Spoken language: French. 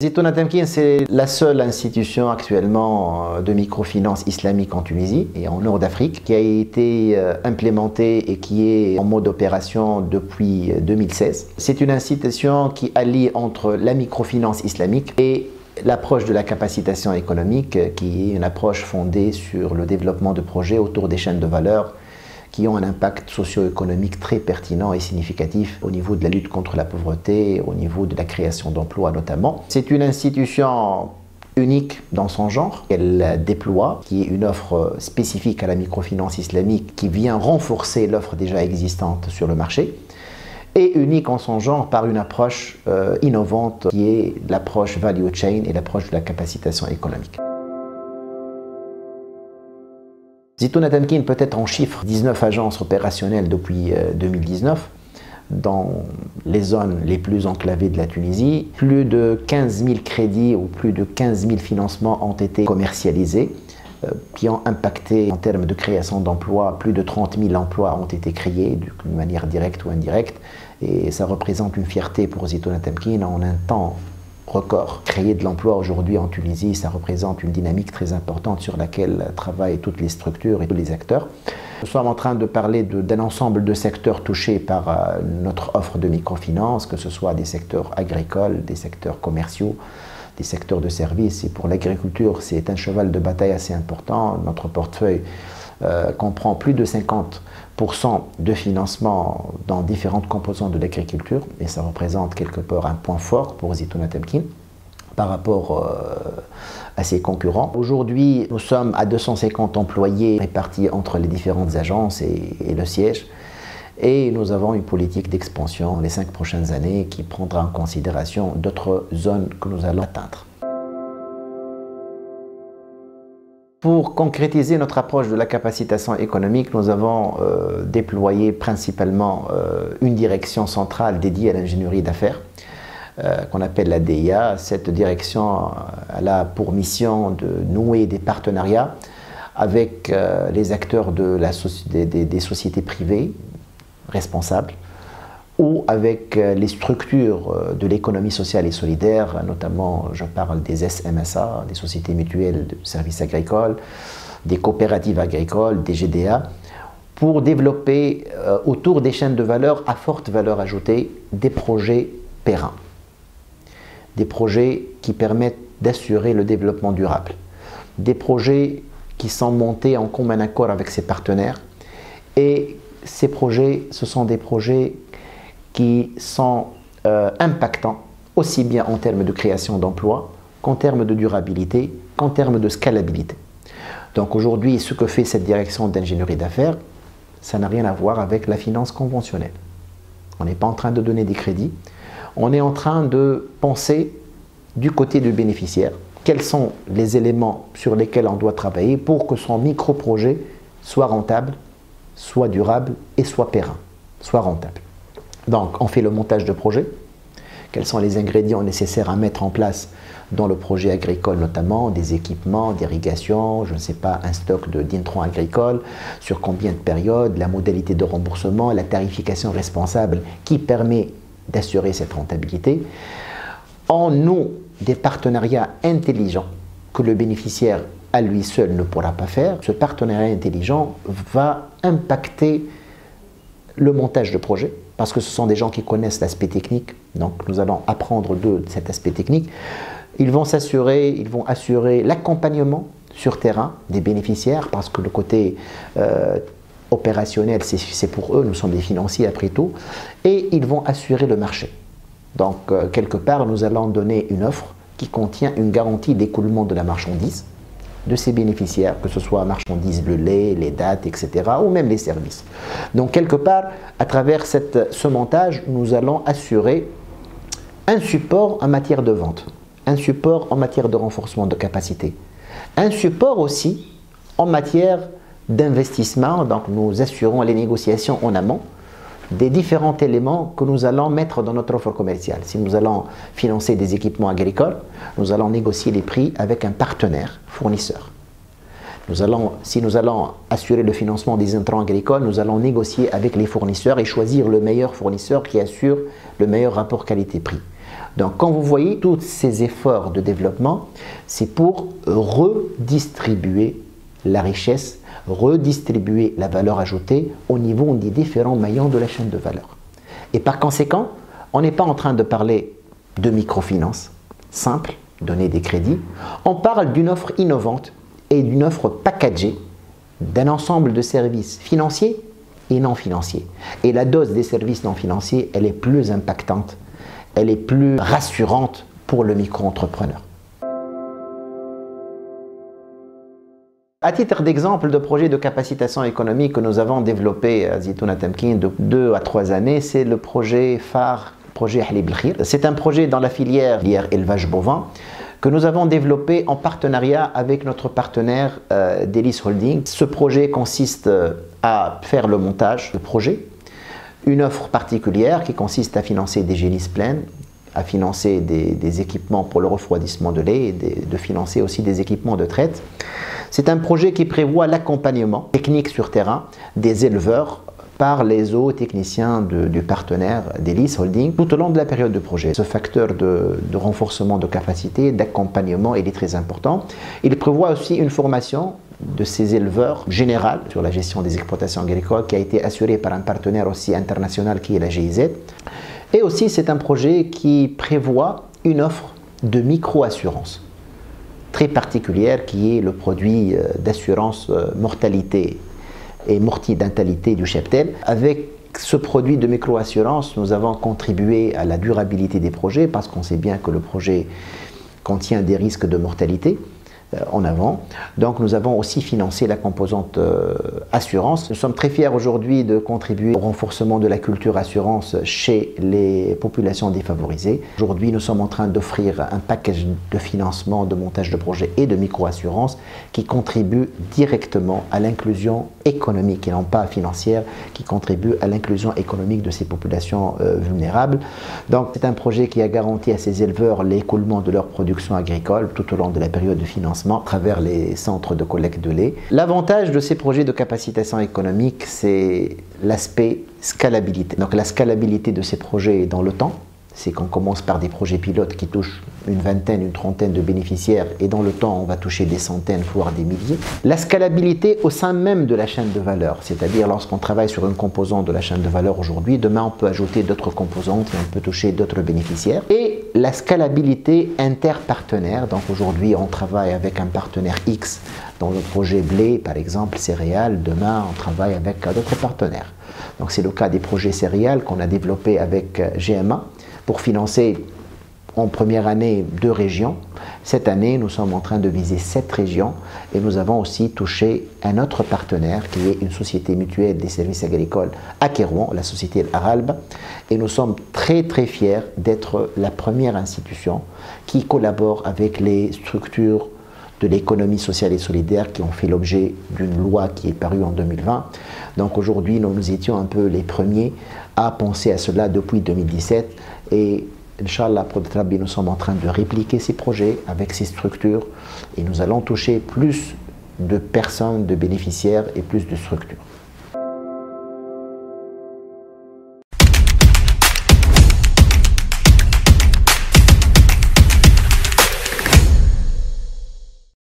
Zitouna Temkine, c'est la seule institution actuellement de microfinance islamique en Tunisie et en Nord d'Afrique qui a été implémentée et qui est en mode opération depuis 2016. C'est une institution qui allie entre la microfinance islamique et l'approche de la capacitation économique, qui est une approche fondée sur le développement de projets autour des chaînes de valeur qui ont un impact socio-économique très pertinent et significatif au niveau de la lutte contre la pauvreté, au niveau de la création d'emplois notamment. C'est une institution unique dans son genre qu'elle déploie, qui est une offre spécifique à la microfinance islamique qui vient renforcer l'offre déjà existante sur le marché, et unique en son genre par une approche innovante qui est l'approche value chain et l'approche de la capacitation économique. Zitouna Temkine peut être en chiffre 19 agences opérationnelles depuis 2019 dans les zones les plus enclavées de la Tunisie. Plus de 15 000 crédits ou plus de 15 000 financements ont été commercialisés qui ont impacté en termes de création d'emplois. Plus de 30 000 emplois ont été créés d'une manière directe ou indirecte et ça représente une fierté pour Zitouna Temkine en un temps record. Créer de l'emploi aujourd'hui en Tunisie, ça représente une dynamique très importante sur laquelle travaillent toutes les structures et tous les acteurs. Nous sommes en train de parler d'un ensemble de secteurs touchés par notre offre de microfinance, que ce soit des secteurs agricoles, des secteurs commerciaux, des secteurs de services. Et pour l'agriculture, c'est un cheval de bataille assez important. Notre portefeuille comprend plus de 50% de financement dans différentes composantes de l'agriculture et ça représente quelque part un point fort pour Zitouna Temkine par rapport à ses concurrents. Aujourd'hui, nous sommes à 250 employés répartis entre les différentes agences et le siège et nous avons une politique d'expansion les 5 prochaines années qui prendra en considération d'autres zones que nous allons atteindre. Pour concrétiser notre approche de la capacitation économique, nous avons déployé principalement une direction centrale dédiée à l'ingénierie d'affaires, qu'on appelle la DIA. Cette direction elle a pour mission de nouer des partenariats avec les acteurs des sociétés privées responsables ou avec les structures de l'économie sociale et solidaire, notamment je parle des SMSA, des sociétés mutuelles de services agricoles, des coopératives agricoles, des GDA, pour développer autour des chaînes de valeur à forte valeur ajoutée des projets pérennes, des projets qui permettent d'assurer le développement durable, des projets qui sont montés en commun accord avec ses partenaires et ces projets, ce sont des projets qui sont impactants aussi bien en termes de création d'emplois qu'en termes de durabilité, qu'en termes de scalabilité. Donc aujourd'hui, ce que fait cette direction d'ingénierie d'affaires, ça n'a rien à voir avec la finance conventionnelle. On n'est pas en train de donner des crédits, on est en train de penser du côté du bénéficiaire, quels sont les éléments sur lesquels on doit travailler pour que son micro-projet soit rentable, soit durable et soit périn, soit rentable. Donc, on fait le montage de projet. Quels sont les ingrédients nécessaires à mettre en place dans le projet agricole, notamment des équipements d'irrigation, je ne sais pas, un stock d'intrants agricoles, sur combien de périodes, la modalité de remboursement, la tarification responsable qui permet d'assurer cette rentabilité. On noue des partenariats intelligents que le bénéficiaire à lui seul ne pourra pas faire. Ce partenariat intelligent va impacter le montage de projet, parce que ce sont des gens qui connaissent l'aspect technique, donc nous allons apprendre de cet aspect technique. Ils vont assurer l'accompagnement sur terrain des bénéficiaires, parce que le côté opérationnel, c'est pour eux, nous sommes des financiers après tout, et ils vont assurer le marché. Donc, quelque part, nous allons donner une offre qui contient une garantie d'écoulement de la marchandise, de ces bénéficiaires, que ce soit marchandises, le lait, les dates, etc., ou même les services. Donc, quelque part, à travers ce montage, nous allons assurer un support en matière de vente, un support en matière de renforcement de capacité, un support aussi en matière d'investissement. Donc, nous assurons les négociations en amont des différents éléments que nous allons mettre dans notre offre commerciale. Si nous allons financer des équipements agricoles, nous allons négocier les prix avec un partenaire fournisseur. Si nous allons assurer le financement des intrants agricoles, nous allons négocier avec les fournisseurs et choisir le meilleur fournisseur qui assure le meilleur rapport qualité-prix. Donc quand vous voyez tous ces efforts de développement, c'est pour redistribuer la richesse, redistribuer la valeur ajoutée au niveau des différents maillons de la chaîne de valeur. Et par conséquent, on n'est pas en train de parler de microfinance simple, donner des crédits. On parle d'une offre innovante et d'une offre packagée d'un ensemble de services financiers et non financiers. Et la dose des services non financiers, elle est plus impactante, elle est plus rassurante pour le micro-entrepreneur. À titre d'exemple de projet de capacitation économique que nous avons développé à Zitouna Temkine de 2 à 3 années, c'est le projet phare, projet Halib El-Khir. C'est un projet dans la filière élevage bovin que nous avons développé en partenariat avec notre partenaire Delis Holding. Ce projet consiste à faire le montage de projet, une offre particulière qui consiste à financer des génisses pleines, à financer des équipements pour le refroidissement de lait et de financer aussi des équipements de traite. C'est un projet qui prévoit l'accompagnement technique sur terrain des éleveurs par les zootechniciens du partenaire Delis Holding tout au long de la période de projet. Ce facteur de renforcement de capacité, d'accompagnement, il est très important. Il prévoit aussi une formation de ces éleveurs générale sur la gestion des exploitations agricoles qui a été assurée par un partenaire aussi international qui est la GIZ. Et aussi c'est un projet qui prévoit une offre de micro-assurance très particulière qui est le produit d'assurance mortalité et mortidentalité du cheptel. Avec ce produit de micro-assurance, nous avons contribué à la durabilité des projets parce qu'on sait bien que le projet contient des risques de mortalité en avant. Donc nous avons aussi financé la composante assurance. Nous sommes très fiers aujourd'hui de contribuer au renforcement de la culture assurance chez les populations défavorisées. Aujourd'hui, nous sommes en train d'offrir un package de financement, de montage de projets et de micro-assurance qui contribue directement à l'inclusion économique et non pas financière, qui contribue à l'inclusion économique de ces populations vulnérables. Donc c'est un projet qui a garanti à ces éleveurs l'écoulement de leur production agricole tout au long de la période de financement à travers les centres de collecte de lait. L'avantage de ces projets de capacitation économique, c'est l'aspect scalabilité. Donc la scalabilité de ces projets dans le temps, c'est qu'on commence par des projets pilotes qui touchent une vingtaine, une trentaine de bénéficiaires et dans le temps on va toucher des centaines voire des milliers. La scalabilité au sein même de la chaîne de valeur, c'est-à-dire lorsqu'on travaille sur une composante de la chaîne de valeur aujourd'hui, demain on peut ajouter d'autres composantes et on peut toucher d'autres bénéficiaires. Et la scalabilité interpartenaire, donc aujourd'hui on travaille avec un partenaire X dans le projet blé par exemple, céréales, demain on travaille avec d'autres partenaires. Donc c'est le cas des projets céréales qu'on a développés avec GMA pour financer en première année 2 régions. Cette année, nous sommes en train de viser 7 régions et nous avons aussi touché un autre partenaire qui est une société mutuelle des services agricoles à Kérouan, la société Aralb. Et nous sommes très fiers d'être la première institution qui collabore avec les structures de l'économie sociale et solidaire qui ont fait l'objet d'une loi qui est parue en 2020. Donc aujourd'hui, nous étions un peu les premiers à penser à cela depuis 2017 et Inch'Allah, nous sommes en train de répliquer ces projets avec ces structures et nous allons toucher plus de personnes, de bénéficiaires et plus de structures.